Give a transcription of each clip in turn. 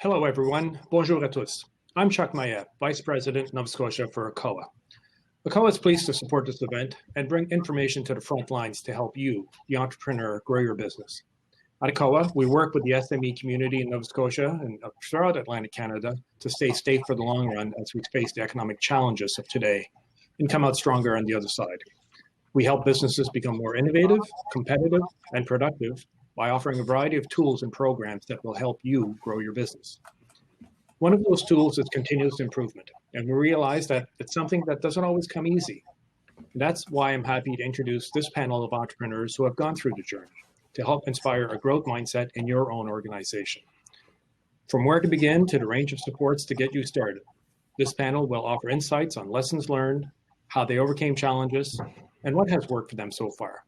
Hello, everyone. Bonjour à tous. I'm Chuck Mayette, Vice President, Nova Scotia for ACOA. ACOA is pleased to support this event and bring information to the front lines to help you, the entrepreneur, grow your business. At ACOA, we work with the SME community in Nova Scotia and throughout Atlantic Canada to stay safe for the long run as we face the economic challenges of today and come out stronger on the other side. We help businesses become more innovative, competitive, and productive by offering a variety of tools and programs that will help you grow your business. One of those tools is continuous improvement, and we realize that it's something that doesn't always come easy. And that's why I'm happy to introduce this panel of entrepreneurs who have gone through the journey to help inspire a growth mindset in your own organization. From where to begin to the range of supports to get you started, this panel will offer insights on lessons learned, how they overcame challenges, and what has worked for them so far.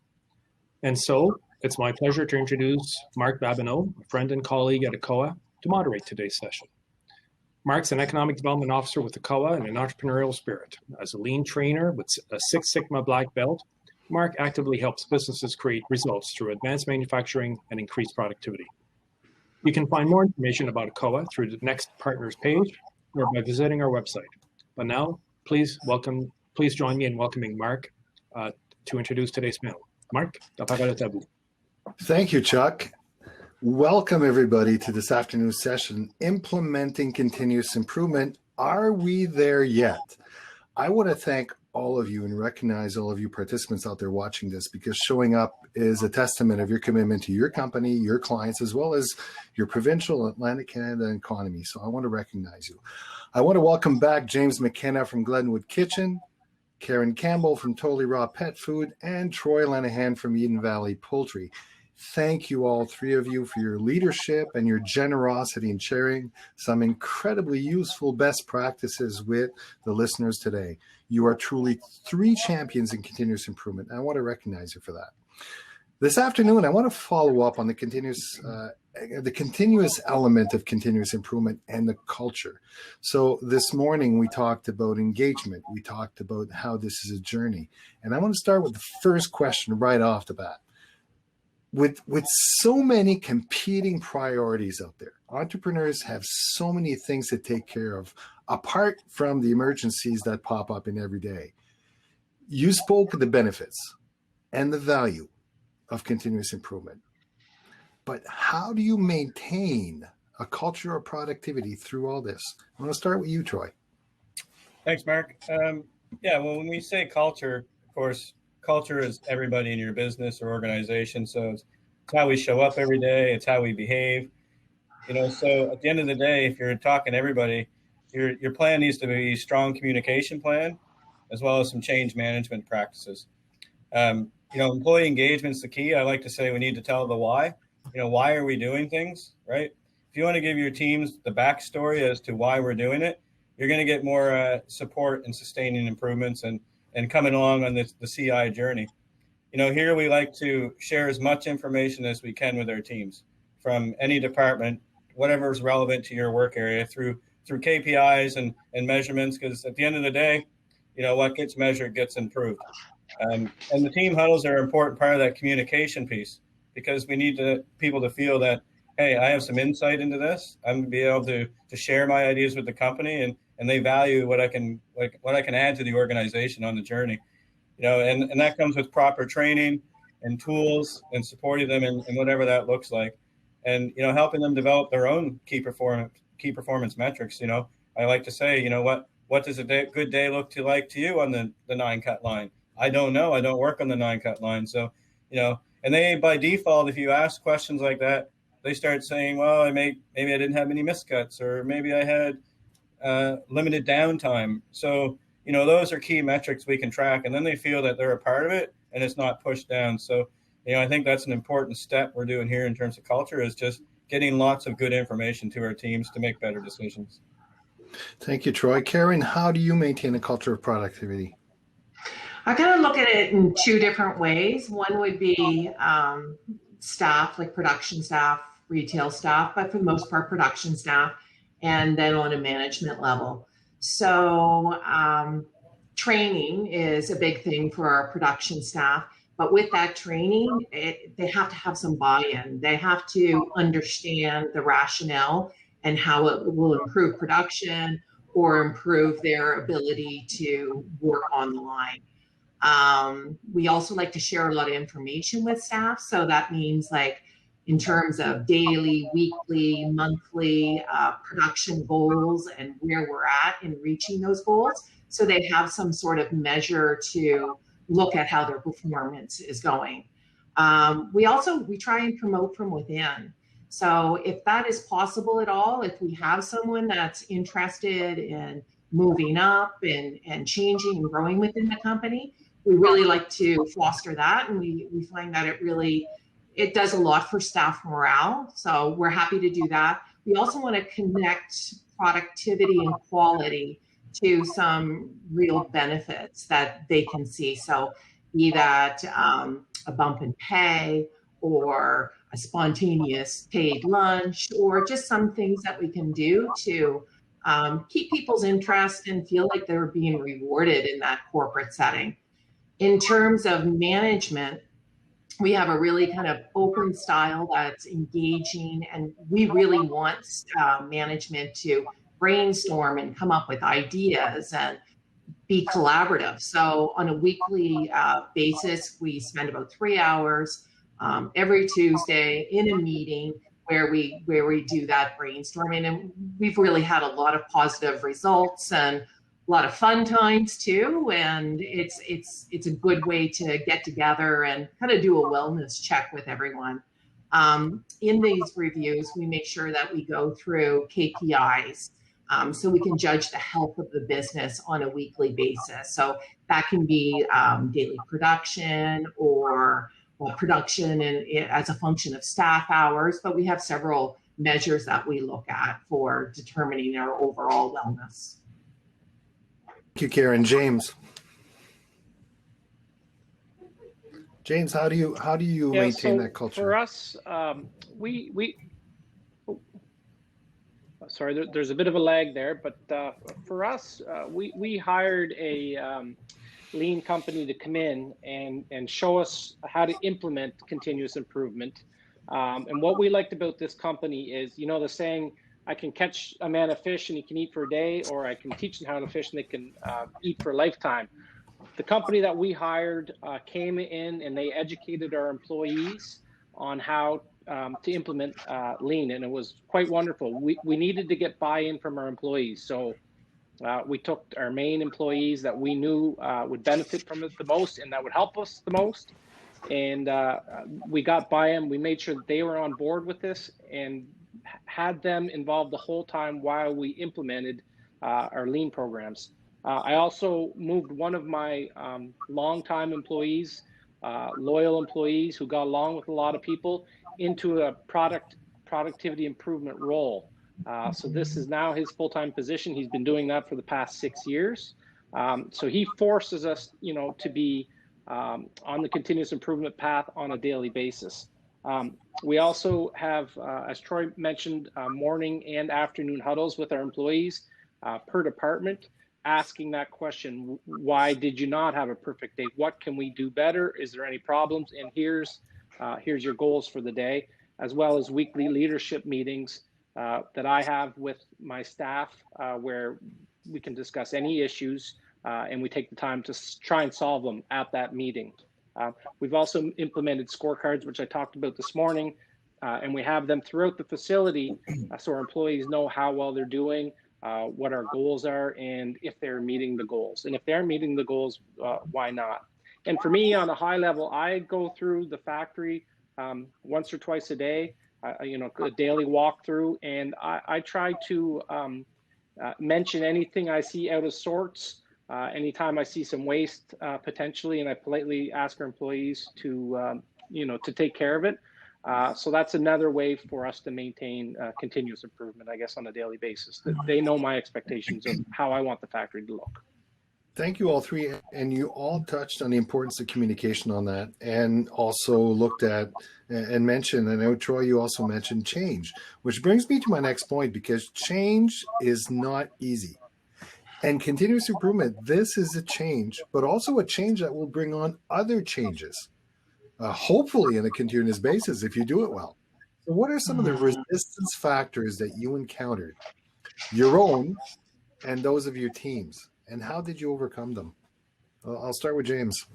And so, it's my pleasure to introduce Marc BABINEAU, a friend and colleague at ACOA, to moderate today's session. Marc's an economic development officer with ACOA and an entrepreneurial spirit. As a lean trainer with a Six Sigma black belt, Marc actively helps businesses create results through advanced manufacturing and increased productivity. You can find more information about ACOA through the Next Partners page or by visiting our website. But now, please join me in welcoming Marc to introduce today's panel. Marc, la parole est à vous. Thank you, Chuck. Welcome, everybody, to this afternoon's session, Implementing Continuous Improvement. Are we there yet? I want to thank all of you and recognize all of you participants out there watching this, because showing up is a testament of your commitment to your company, your clients, as well as your provincial Atlantic Canada economy. So I want to recognize you. I want to welcome back James McKenna from Glenwood Kitchen, Karen Campbell from Totally Raw Pet Food, and Troy LENIHAN from Eden Valley Poultry. Thank you, all three of you, for your leadership and your generosity in sharing some incredibly useful best practices with the listeners today. You are truly three champions in continuous improvement, and I want to recognize you for that. This afternoon, I want to follow up on the continuous element of continuous improvement and the culture. So this morning, we talked about engagement. We talked about how this is a journey. And I want to start with the first question right off the bat. With so many competing priorities out there, entrepreneurs have so many things to take care of, apart from the emergencies that pop up in every day. You spoke of the benefits and the value of continuous improvement. But how do you maintain a culture of productivity through all this? I'm going to start with you, Troy. Thanks, Marc. Well, when we say culture, of course, culture is everybody in your business or organization. So it's how we show up every day. It's how we behave. So at the end of the day, if you're talking to everybody, your plan needs to be a strong communication plan, as well as some change management practices. Employee engagement's the key. I like to say we need to tell the why. Why are we doing things, right? If you want to give your teams the backstory as to why we're doing it, you're going to get more support and sustaining improvements and coming along on the CI journey. Here we like to share as much information as we can with our teams from any department, whatever is relevant to your work area, through KPIs and measurements, because at the end of the day, what gets measured gets improved. And the team huddles are an important part of that communication piece, because we need people to feel that, hey, I have some insight into this. I'm going to be able to share my ideas with the company, and they value what I can add to the organization on the journey. And that comes with proper training and tools and supporting them in whatever that looks like. And, helping them develop their own key performance metrics. I like to say, what does a good day look like to you on the 9-cut line? I don't know. I don't work on the 9-cut line. So, and they, by default, if you ask questions like that, they start saying, well, maybe I didn't have any miscuts, or maybe I had limited downtime. So, those are key metrics we can track, and then they feel that they're a part of it and it's not pushed down. So, I think that's an important step we're doing here in terms of culture, is just getting lots of good information to our teams to make better decisions. Thank you, Troy. Karen, how do you maintain a culture of productivity? I kind of look at it in two different ways. One would be staff, like production staff, retail staff, but for the most part, production staff, and then on a management level. So training is a big thing for our production staff. But with that training, they have to have some buy-in. They have to understand the rationale and how it will improve production or improve their ability to work on the line. We also like to share a lot of information with staff. So that means like in terms of daily, weekly, monthly production goals and where we're at in reaching those goals. So they have some sort of measure to look at how their performance is going. We try and promote from within. So if that is possible at all, if we have someone that's interested in moving up and changing and growing within the company, we really like to foster that. And we find that it does a lot for staff morale. So we're happy to do that. We also want to connect productivity and quality to some real benefits that they can see. So be that a bump in pay or a spontaneous paid lunch, or just some things that we can do to keep people's interest and feel like they're being rewarded in that corporate setting. In terms of management, we have a really kind of open style that's engaging, and we really want management to brainstorm and come up with ideas and be collaborative. So on a weekly basis, we spend about 3 hours every Tuesday in a meeting where we do that brainstorming, and we've really had a lot of positive results and a lot of fun times too. And it's a good way to get together and kind of do a wellness check with everyone. In these reviews, we make sure that we go through KPIs. So we can judge the health of the business on a weekly basis. So that can be daily production or production as a function of staff hours, but we have several measures that we look at for determining our overall wellness. Thank you, Karen. James, how do you maintain that culture? For us, sorry, there's a bit of a lag there, but for us, we hired a lean company to come in and show us how to implement continuous improvement. And what we liked about this company is, you know, the saying, I can catch a man a fish and he can eat for a day, or I can teach them how to fish and they can eat for a lifetime. The company that we hired came in and they educated our employees on how to implement lean, and it was quite wonderful. We needed to get buy-in from our employees, so we took our main employees that we knew would benefit from it the most and that would help us the most, and we got buy-in. We made sure that they were on board with this and had them involved the whole time while we implemented our lean programs. I also moved one of my longtime employees, loyal employees who got along with a lot of people, into a productivity improvement role. So this is now his full-time position. He's been doing that for the past 6 years. So he forces us, you know, to be on the continuous improvement path on a daily basis. We also have, as Troy mentioned, morning and afternoon huddles with our employees per department, asking that question: why did you not have a perfect day? What can we do better? Is there any problems? And here's your goals for the day, as well as weekly leadership meetings that I have with my staff, where we can discuss any issues and we take the time to try and solve them at that meeting. We've also implemented scorecards, which I talked about this morning, and we have them throughout the facility so our employees know how well they're doing, what our goals are, and if they're meeting the goals. And if they're meeting the goals, why not? And for me, on a high level, I go through the factory once or twice a day, you know, a daily walkthrough, and I try to mention anything I see out of sorts. Anytime I see some waste potentially, and I politely ask our employees to, you know, to take care of it. So that's another way for us to maintain continuous improvement, I guess, on a daily basis. That they know my expectations of how I want the factory to look. Thank you, all three. And you all touched on the importance of communication on that, and also looked at and mentioned, and I know, Troy, you also mentioned change, which brings me to my next point, because change is not easy. And continuous improvement, this is a change, but also a change that will bring on other changes, hopefully on a continuous basis if you do it well. So what are some of the resistance factors that you encountered, your own and those of your teams, and how did you overcome them? I'll start with James.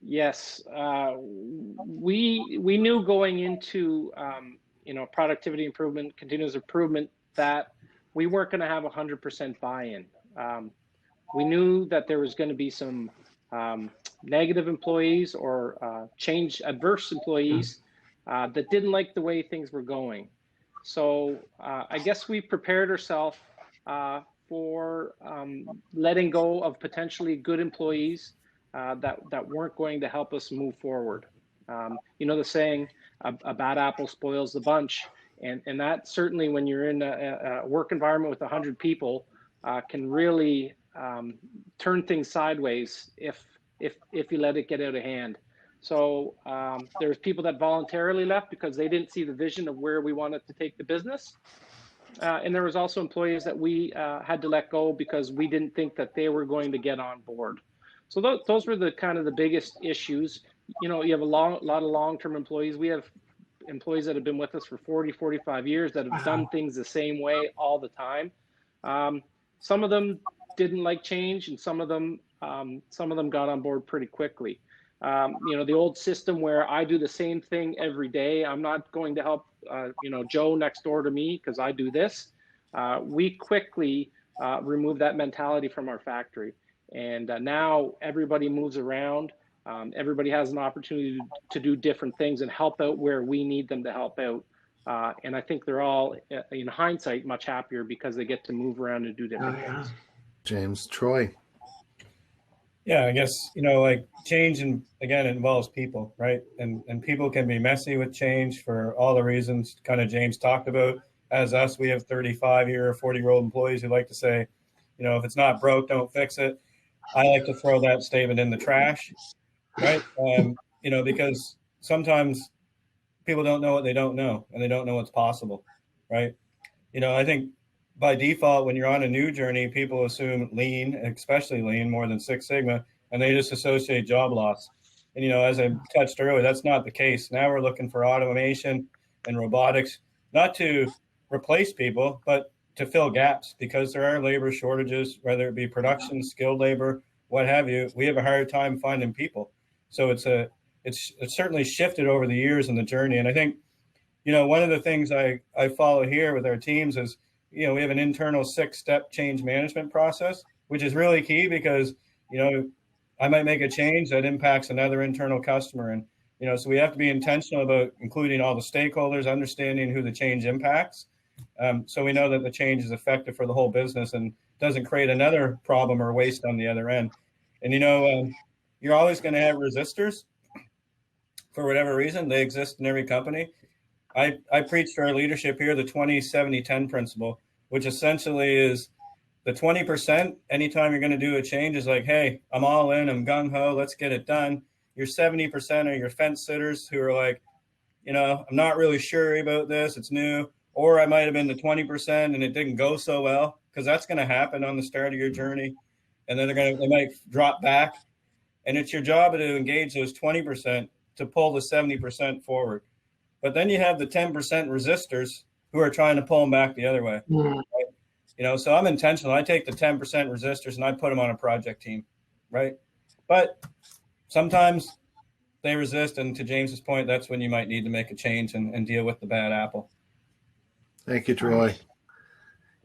Yes, we knew going into productivity improvement, continuous improvement, that we weren't going to have 100% buy-in. We knew that there was going to be some negative employees or change adverse employees that didn't like the way things were going. So I guess we prepared ourselves for letting go of potentially good employees that weren't going to help us move forward. The saying, a bad apple spoils the bunch. And that certainly, when you're in a work environment with 100 people, can really turn things sideways if you let it get out of hand. So there's people that voluntarily left because they didn't see the vision of where we wanted to take the business. And there was also employees that we had to let go because we didn't think that they were going to get on board. So those were the kind of the biggest issues. You have a lot of long-term employees. We have employees that have been with us for 40, 45 years that have done things the same way all the time. Some of them didn't like change, and some of them got on board pretty quickly. The old system where I do the same thing every day, I'm not going to help Joe next door to me because I do this. We quickly remove that mentality from our factory. And now everybody moves around. Everybody has an opportunity to do different things and help out where we need them to help out. And I think they're all, in hindsight, much happier because they get to move around and do different things. James, Troy. Yeah, I guess, change, and again, it involves people, right? And people can be messy with change for all the reasons kind of James talked about. As us, we have 35-year or 40-year-old employees who like to say, if it's not broke, don't fix it. I like to throw that statement in the trash, right? Because sometimes people don't know what they don't know, and they don't know what's possible, right? I think by default, when you're on a new journey, people assume lean, especially lean, more than Six Sigma, and they just associate job loss. And, as I touched earlier, that's not the case. Now we're looking for automation and robotics, not to replace people, but to fill gaps, because there are labor shortages, whether it be production, skilled labor, what have you. We have a hard time finding people. So it's certainly shifted over the years in the journey. And I think, one of the things I follow here with our teams is, we have an internal 6-step change management process, which is really key because, I might make a change that impacts another internal customer. And, so we have to be intentional about including all the stakeholders, understanding who the change impacts. So we know that the change is effective for the whole business and doesn't create another problem or waste on the other end. And, you're always going to have resistors for whatever reason. They exist in every company. I preach to our leadership here the 20-70-10 principle, which essentially is the 20%, anytime you're going to do a change, is like, hey, I'm all in, I'm gung-ho, let's get it done. Your 70% are your fence sitters who are like, I'm not really sure about this, it's new. Or I might have been the 20% and it didn't go so well, because that's going to happen on the start of your journey. And then they might drop back. And it's your job to engage those 20% to pull the 70% forward. But then you have the 10% resistors who are trying to pull them back the other way. Right? So I'm intentional. I take the 10% resistors and I put them on a project team, right? But sometimes they resist. And to James's point, that's when you might need to make a change and deal with the bad apple. Thank you, Troy.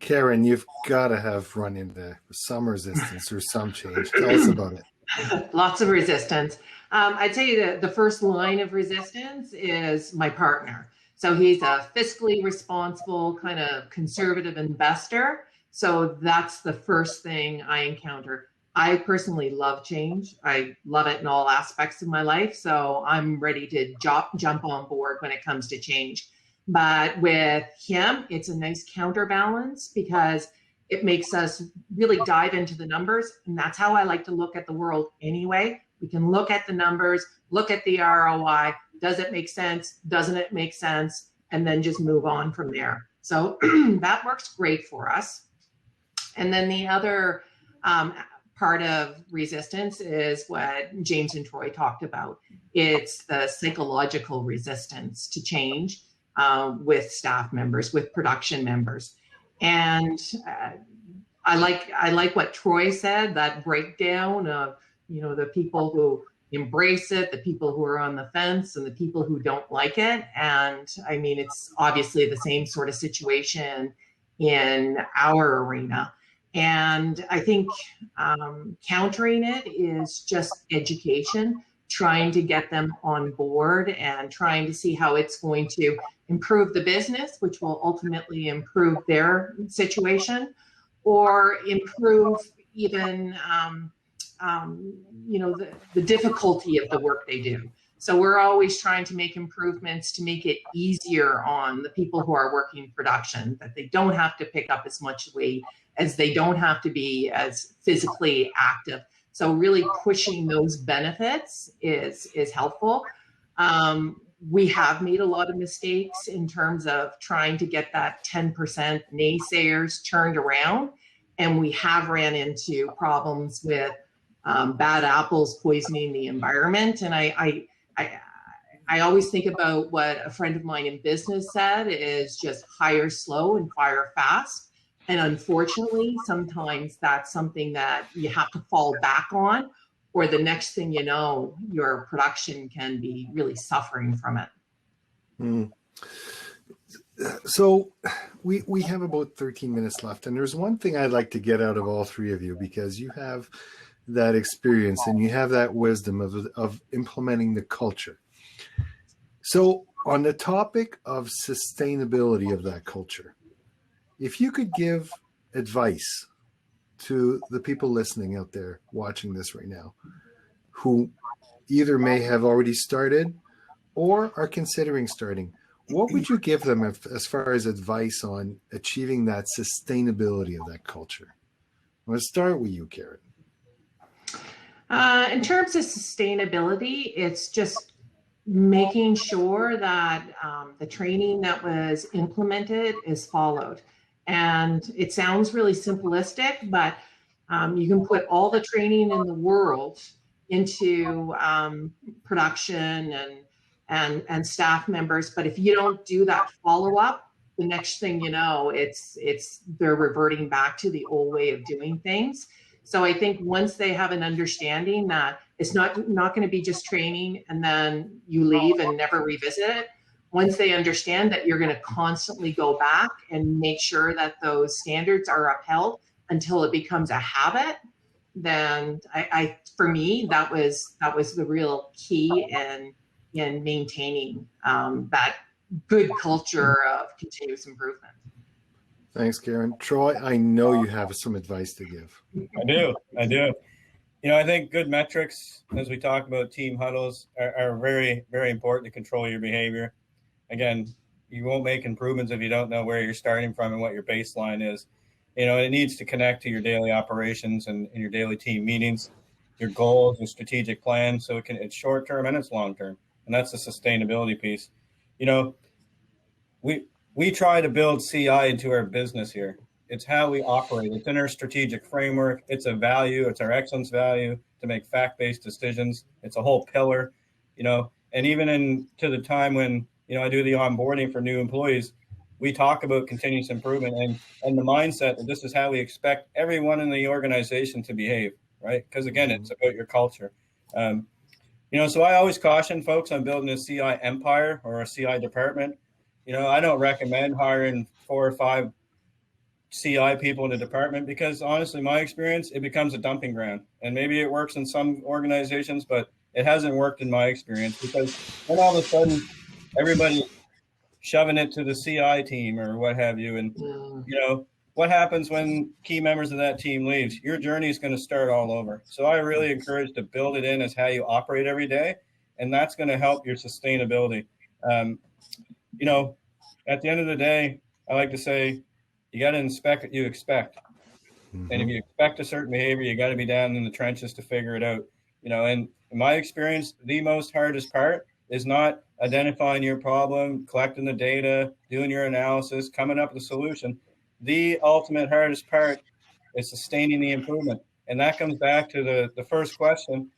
Karen, you've got to have run into some resistance or some change. Tell us about it. Lots of resistance. I'd say the first line of resistance is my partner. So he's a fiscally responsible, kind of conservative investor. So that's the first thing I encounter. I personally love change. I love it in all aspects of my life. So I'm ready to jump on board when it comes to change. But with him, it's a nice counterbalance because it makes us really dive into the numbers. And that's how I like to look at the world anyway. We can look at the numbers, look at the ROI. Does it make sense? Doesn't it make sense? And then just move on from there. So that works great for us. And then the other part of resistance is what James and Troy talked about. It's the psychological resistance to change. with staff members, with production members. And I like what Troy said, that breakdown of, the people who embrace it, the people who are on the fence, and the people who don't like it. And I mean, it's obviously the same sort of situation in our arena. And I think countering it is just education, trying to get them on board and trying to see how it's going to improve the business, which will ultimately improve their situation, or improve even the difficulty of the work they do. So we're always trying to make improvements to make it easier on the people who are working production, that they don't have to pick up as much weight, as they don't have to be as physically active. So really pushing those benefits is helpful. We have made a lot of mistakes in terms of trying to get that 10% naysayers turned around. And we have ran into problems with bad apples poisoning the environment. And I always think about what a friend of mine in business said, is just hire slow and fire fast. And unfortunately, sometimes that's something that you have to fall back on, or the next thing you know, your production can be really suffering from it. Mm. So we have about 13 minutes left. And there's one thing I'd like to get out of all three of you, because you have that experience and you have that wisdom of implementing the culture. So on the topic of sustainability of that culture, if you could give advice to the people listening out there watching this right now, who either may have already started or are considering starting, what would you give them as far as advice on achieving that sustainability of that culture? I'm going to start with you, Karen. In terms of sustainability, it's just making sure that the training that was implemented is followed. And it sounds really simplistic, but you can put all the training in the world into production and staff members, but if you don't do that follow-up, the next thing you know, they're reverting back to the old way of doing things. So I think once they have an understanding that it's not going to be just training and then you leave and never revisit it, once they understand that you're going to constantly go back and make sure that those standards are upheld until it becomes a habit, then for me, that was the real key in maintaining that good culture of continuous improvement. Thanks, Karen. Troy, I know you have some advice to give. I do. I think good metrics, as we talk about team huddles, are very, very important to control your behavior. Again, you won't make improvements if you don't know where you're starting from and what your baseline is. It needs to connect to your daily operations and your daily team meetings, your goals, your strategic plan. So it's short term and it's long term. And that's the sustainability piece. We try to build CI into our business here. It's how we operate. It's in our strategic framework. It's a value. It's our excellence value to make fact-based decisions. It's a whole pillar, and even to the time when, I do the onboarding for new employees, we talk about continuous improvement and the mindset that this is how we expect everyone in the organization to behave, right? Because again, it's about your culture. So I always caution folks on building a CI empire or a CI department. I don't recommend hiring 4 or 5 CI people in a department because honestly, my experience, it becomes a dumping ground. And maybe it works in some organizations, but it hasn't worked in my experience because then all of a sudden everybody shoving it to the CI team or what have you. And, what happens when key members of that team leaves? Your journey is going to start all over. So I really encourage to build it in as how you operate every day. And that's going to help your sustainability. At the end of the day, I like to say, you got to inspect what you expect. Mm-hmm. And if you expect a certain behavior, you got to be down in the trenches to figure it out. And in my experience, the most hardest part is not identifying your problem, collecting the data, doing your analysis, coming up with a solution. The ultimate hardest part is sustaining the improvement. And that comes back to the first question.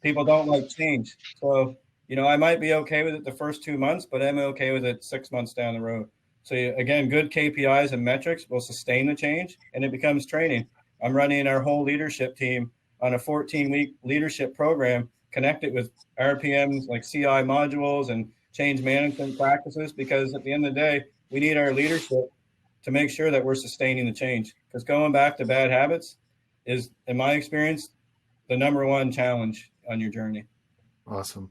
People don't like change. So I might be okay with it the first 2 months, but I'm okay with it 6 months down the road. So again, good KPIs and metrics will sustain the change, and it becomes training. I'm running our whole leadership team on a 14-week leadership program connected with RPMs like CI modules and change management practices, because at the end of the day, we need our leadership to make sure that we're sustaining the change. Because going back to bad habits is, in my experience, the number one challenge on your journey. Awesome.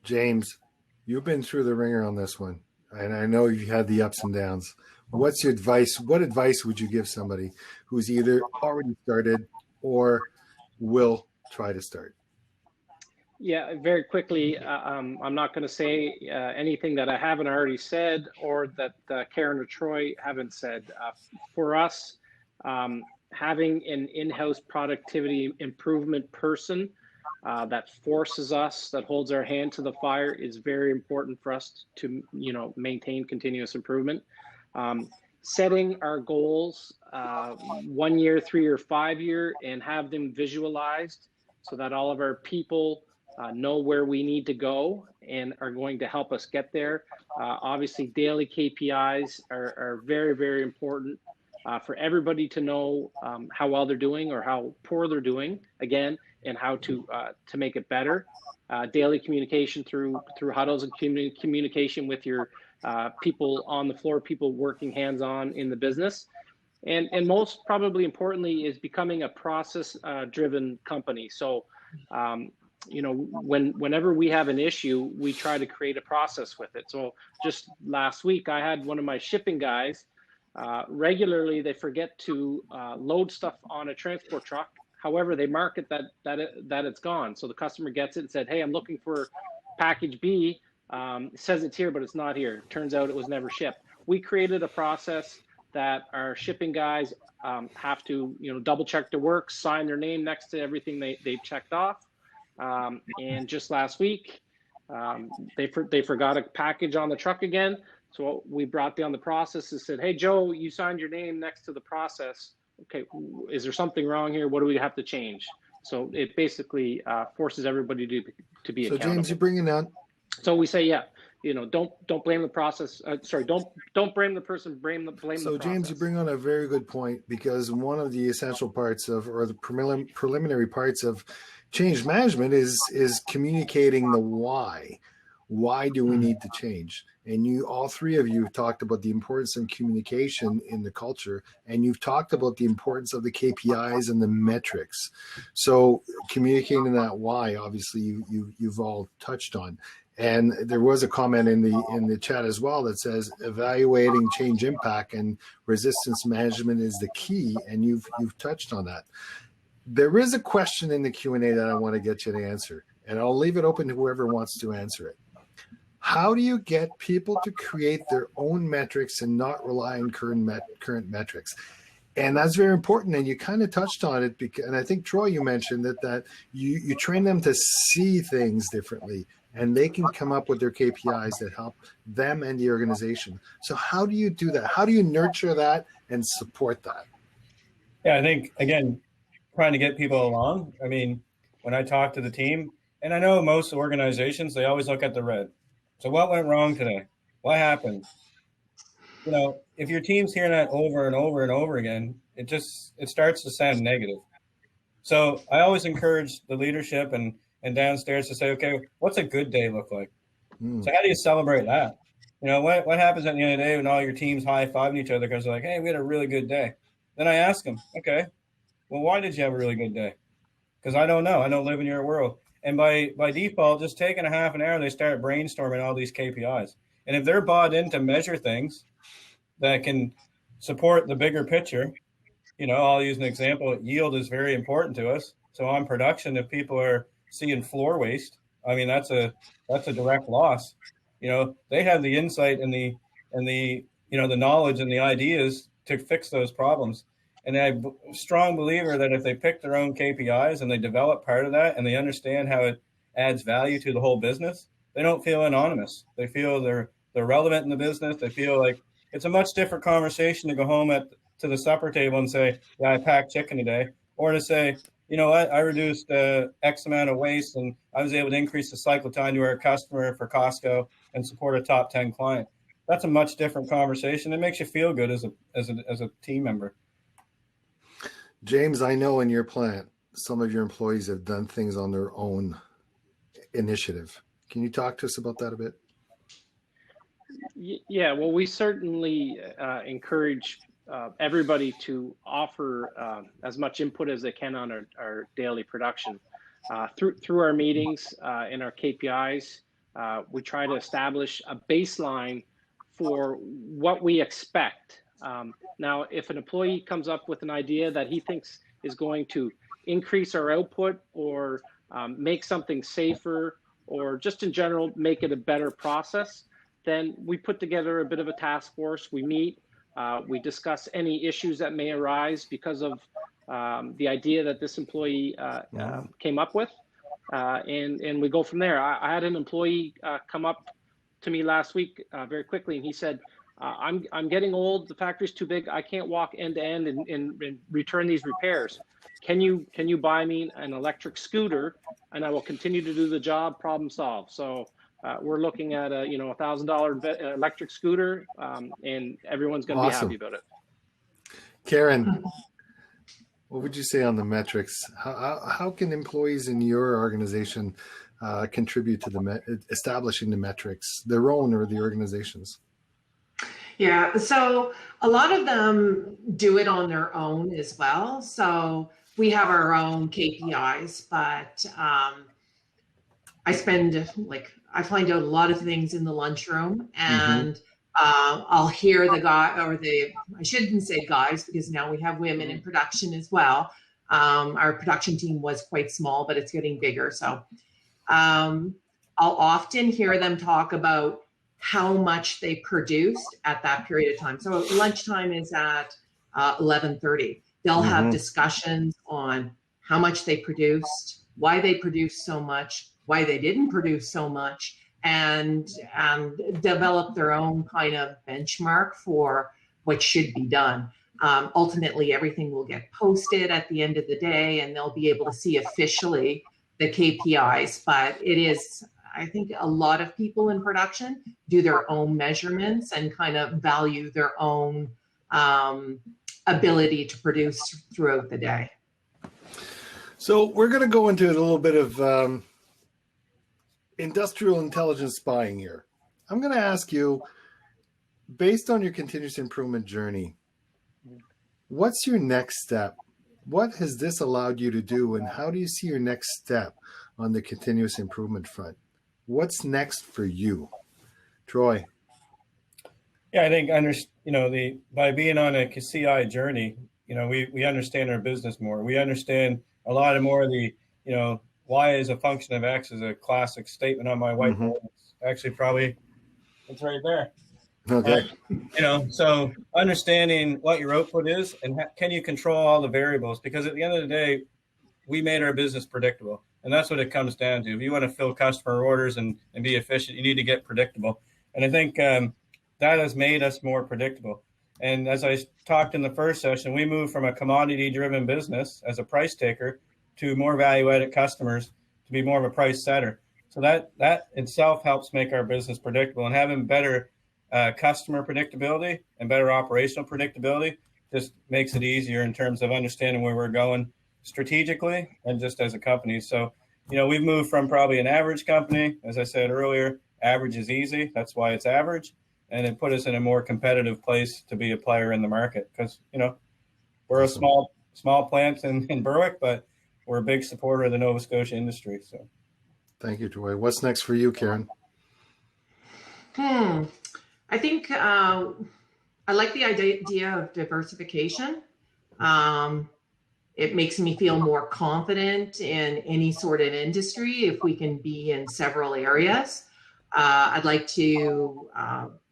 James, you've been through the ringer on this one, and I know you've had the ups and downs. What's your advice? What advice would you give somebody who's either already started or will try to start? Yeah, very quickly, I'm not going to say anything that I haven't already said or that Karen or Troy haven't said. For us, having an in-house productivity improvement person that forces us, that holds our hand to the fire, is very important for us to, maintain continuous improvement. Setting our goals 1 year, 3 year, 5 year, and have them visualized so that all of our people know where we need to go and are going to help us get there. Obviously, daily KPIs are very, very important for everybody to know how well they're doing or how poor they're doing, again, and how to make it better. Daily communication through huddles and communication with your people on the floor, people working hands-on in the business. And most probably importantly is becoming a process-driven company. So, whenever we have an issue, we try to create a process with it. So just last week, I had one of my shipping guys, regularly they forget to load stuff on a transport truck. However, they mark it that it's gone. So the customer gets it and said, hey, I'm looking for package B. It says it's here, but it's not here. Turns out it was never shipped. We created a process that our shipping guys have to, double check their work, sign their name next to everything they've checked off. And just last week, they forgot a package on the truck again. So we brought down the process and said, hey, Joe, you signed your name next to the process. Okay, is there something wrong here? What do we have to change? So it basically forces everybody to be accountable. So James, you're bringing that. So we say, don't blame the process. Don't blame the person. Blame the process. So James, you bring on a very good point, because one of the essential parts or the preliminary parts of change management is communicating the why. Why do we need to change? And all three of you talked about the importance of communication in the culture, and you've talked about the importance of the KPIs and the metrics. So communicating that why, obviously, you've all touched on. And there was a comment in the chat as well that says evaluating change impact and resistance management is the key, and you've touched on that. There is a question in the Q&A that I want to get you to answer, and I'll leave it open to whoever wants to answer it. How do you get people to create their own metrics and not rely on current metrics? And that's very important. And you kind of touched on it, and I think, Troy, you mentioned that you train them to see things differently, and they can come up with their KPIs that help them and the organization. So how do you do that? How do you nurture that and support that? Yeah, I think, again, trying to get people along. I mean, when I talk to the team, and I know most organizations, they always look at the red. So what went wrong today? What happened? If your team's hearing that over and over and over again, it starts to sound negative. So I always encourage the leadership and downstairs to say, okay, what's a good day look like? So how do you celebrate that? What happens at the end of the day when all your teams high-fiving each other because they're like, hey, we had a really good day. Then I ask them, okay, well, why did you have a really good day? Because I don't know. I don't live in your world. And by default, just taking a half an hour, they start brainstorming all these KPIs. And if they're bought in to measure things that can support the bigger picture, I'll use an example. Yield is very important to us. So on production, if people are seeing floor waste, I mean, that's a direct loss. They have the insight and the knowledge and the ideas to fix those problems. And I'm a strong believer that if they pick their own KPIs and they develop part of that and they understand how it adds value to the whole business, they don't feel anonymous. They feel they're relevant in the business. They feel like it's a much different conversation to go home to the supper table and say, yeah, I packed chicken today, or to say, you know what, I reduced X amount of waste, and I was able to increase the cycle time to our customer for Costco and support a top 10 client. That's a much different conversation. It makes you feel good as a team member. James, I know in your plant, some of your employees have done things on their own initiative. Can you talk to us about that a bit? Yeah, well, we certainly encourage everybody to offer as much input as they can on our daily production. Through our meetings and our KPIs, we try to establish a baseline for what we expect. Now, if an employee comes up with an idea that he thinks is going to increase our output or make something safer, or just in general make it a better process, then we put together a bit of a task force. We meet, we discuss any issues that may arise because of the idea that this employee came up with, and we go from there. I had an employee come up to me last week very quickly, and he said, I'm getting old, the factory's too big, I can't walk end to end and return these repairs. Can you buy me an electric scooter, and I will continue to do the job, problem solved. So we're looking at a $1,000 electric scooter, and everyone's going to be happy about it. Karen, what would you say on the metrics? How can employees in your organization contribute to establishing the metrics, their own or the organization's? Yeah, so a lot of them do it on their own as well. So we have our own KPIs, but I find out a lot of things in the lunchroom, and I'll hear the guy, I shouldn't say guys, because now we have women in production as well. Our production team was quite small, but it's getting bigger. So I'll often hear them talk about how much they produced at that period of time. So lunchtime is at 11:30. They'll have discussions on how much they produced, why they produced so much, why they didn't produce so much, and develop their own kind of benchmark for what should be done. Ultimately, everything will get posted at the end of the day, and they'll be able to see officially the KPIs. But it is, I think a lot of people in production do their own measurements and kind of value their own ability to produce throughout the day. So we're going to go into a little bit of industrial intelligence spying here. I'm going to ask you, based on your continuous improvement journey, what's your next step? What has this allowed you to do, and how do you see your next step on the continuous improvement front? What's next for you, Troy? Yeah, I think by being on a CI journey, we understand our business more. We understand a lot more of the Y is a function of X is a classic statement on my whiteboard. It's actually it's right there. Okay. So understanding what your output is and can you control all the variables, because at the end of the day, we made our business predictable. And that's what it comes down to. If you want to fill customer orders and be efficient, you need to get predictable. And I think that has made us more predictable. And as I talked in the first session, we moved from a commodity-driven business as a price taker to more value-added customers to be more of a price setter. So that itself helps make our business predictable, and having better customer predictability and better operational predictability just makes it easier in terms of understanding where we're going strategically and just as a company. So, we've moved from probably an average company, as I said earlier, average is easy. That's why it's average. And it put us in a more competitive place to be a player in the market, because, we're a small plant in Berwick, but we're a big supporter of the Nova Scotia industry. So, thank you, Troy. What's next for you, Karen? I think I like the idea of diversification. It makes me feel more confident in any sort of industry if we can be in several areas. I'd like to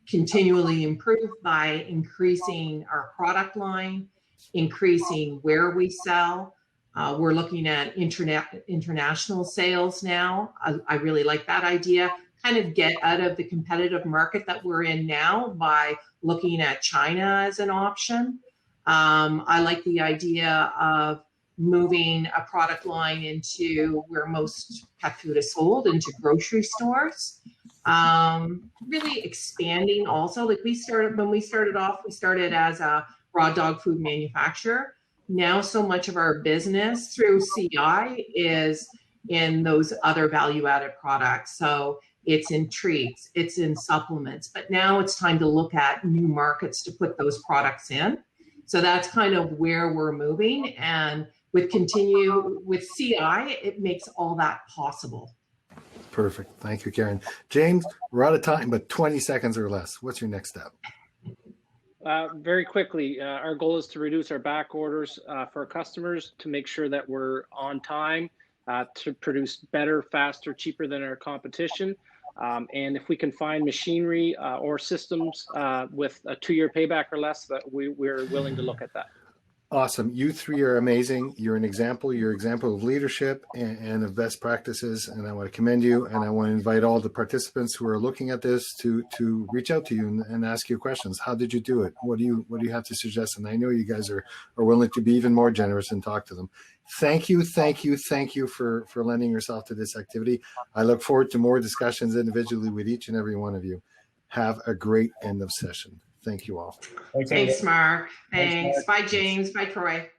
continually improve by increasing our product line, increasing where we sell. We're looking at international sales now. I really like that idea. Kind of get out of the competitive market that we're in now by looking at China as an option. I like the idea of moving a product line into where most pet food is sold, into grocery stores. Really expanding also. Like when we started off, we started as a raw dog food manufacturer. Now so much of our business through CI is in those other value-added products. So it's in treats, it's in supplements, but now it's time to look at new markets to put those products in. So that's kind of where we're moving. And with CI, it makes all that possible. Perfect. Thank you, Karen. James, we're out of time, but 20 seconds or less. What's your next step? Very quickly, our goal is to reduce our back orders for our customers, to make sure that we're on time, to produce better, faster, cheaper than our competition. And if we can find machinery or systems with a 2-year payback or less, that we're willing to look at that. Awesome. You three are amazing. You're an example. You're an example of leadership and of best practices. And I want to commend you. And I want to invite all the participants who are looking at this to reach out to you and ask you questions. How did you do it? What do you have to suggest? And I know you guys are willing to be even more generous and talk to them. Thank you for lending yourself to this activity. I look forward to more discussions individually with each and every one of you. Have a great end of session. Thank you all. Thanks, Mark. Thanks. Bye, James. Bye, Troy.